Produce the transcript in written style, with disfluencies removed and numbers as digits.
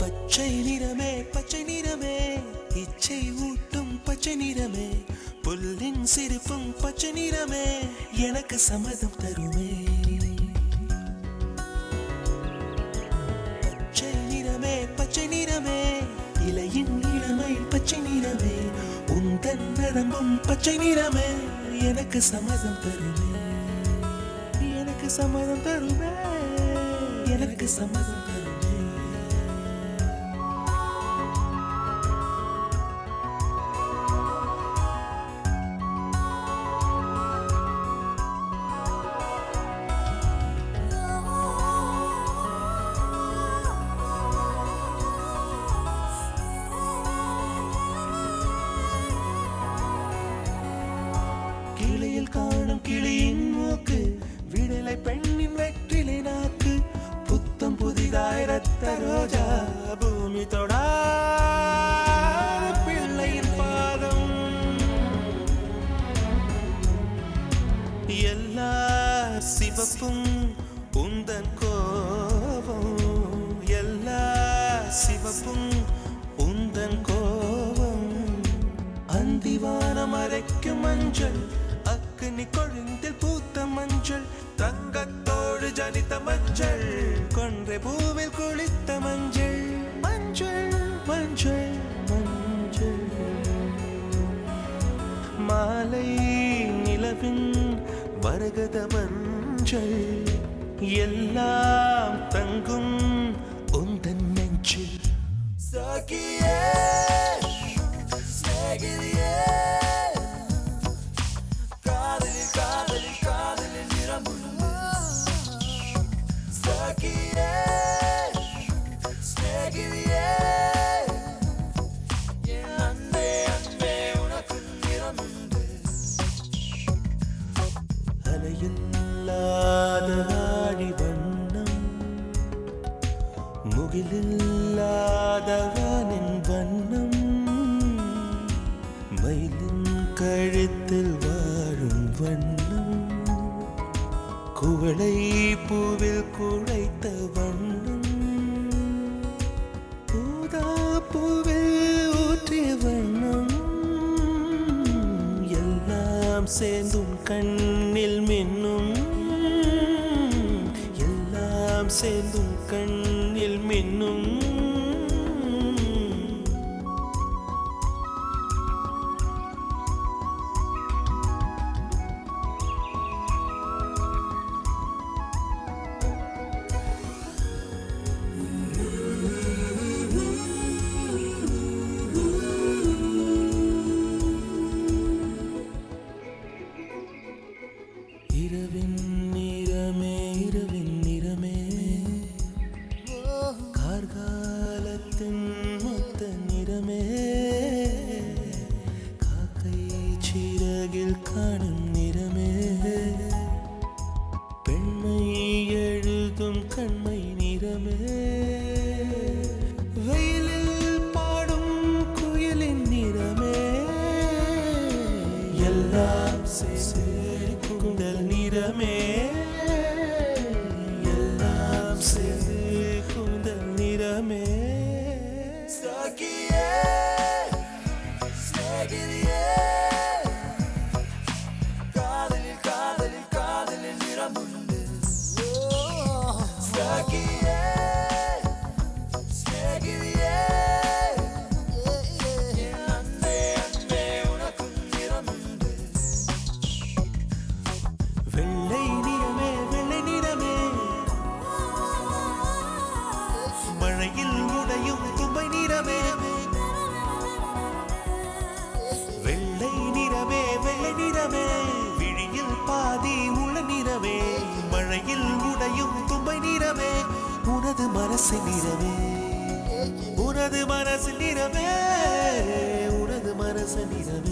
பச்சை நிறமே பச்சை நிறமே இச்சை ஊட்டும் பச்சை நிறமே புல்லின் சிரிப்பும் பச்சை நிறமே எனக்கு சம்மதம் தருமே. பச்சை நிறமே பச்சை நிறமே இலையின் இளமை பச்சை நிறமே உந்தன் நரம்பும் பச்சை நிறமே எனக்கு சம்மதம் தருமே. எனக்கு சம்மதம் தருமே. எனக்கு சம்மதம் தருமே. கிளியில் காணும் கிளியின் மூக்கு விடலை பெண்ணின் வெற்றிலை நாக்கு புத்தம் புதிதாய் ரத்த ரோஜா பூமி தொடா பிள்ளையின் பாதம் எல்லா சிவப்பும் உந்தன் கோபம் எல்லா சிவப்பும் உந்தன் கோபம் அந்திவானம் அரைக்கும் மஞ்சள் அக்னி கொழுந்தில் பூத்த மஞ்சள் தங்கத்தோடு ஜனித்த மஞ்சள் கொன்றை பூவில் குளித்த மஞ்சள் மஞ்சள் மஞ்சள் மஞ்சள் மாலை நிலவின் மரகத மஞ்சள் எல்லாம் தங்கும் உந்தன் நெஞ்சில். சகியே சகியே அலையில்லாத ஆழி வண்ணம் முகிலில்லாத வானின் வண்ணம் மயிலின் கழுத்தில் வாழும் வண்ணம் குவளை பூவில் குழைத்த வண்ணம் ஊதா பூவில் ஊற்றிய வண்ணம் எல்லாம் சேர்ந்தும் கண்ணில் மின்னும் எல்லாம் சேர்ந்தும் கண்ணில் மின்னும். இரவின் நிறமே கார்காலத்தின் மொத்த நிறமே காக்கை சிறகில் காணும் நிறமே பெண்மை எழுதும் கண்மை நிறமே வெயிலில் பாடும் குயிலின் நிறமே எல்லாம் குந்தல் நிறமே எல்லாம் சேர்ந்து குந்தல் நிறமே. சகியே சகியே காதலில் காதலில் காதலில் நிறமுண்டு. சகியே சகியே அன்பே அன்பே உனக்கும் நிறமுண்டு. மனசு நிறமே உனது மனசு நிறமே உனது மனசு நிறமே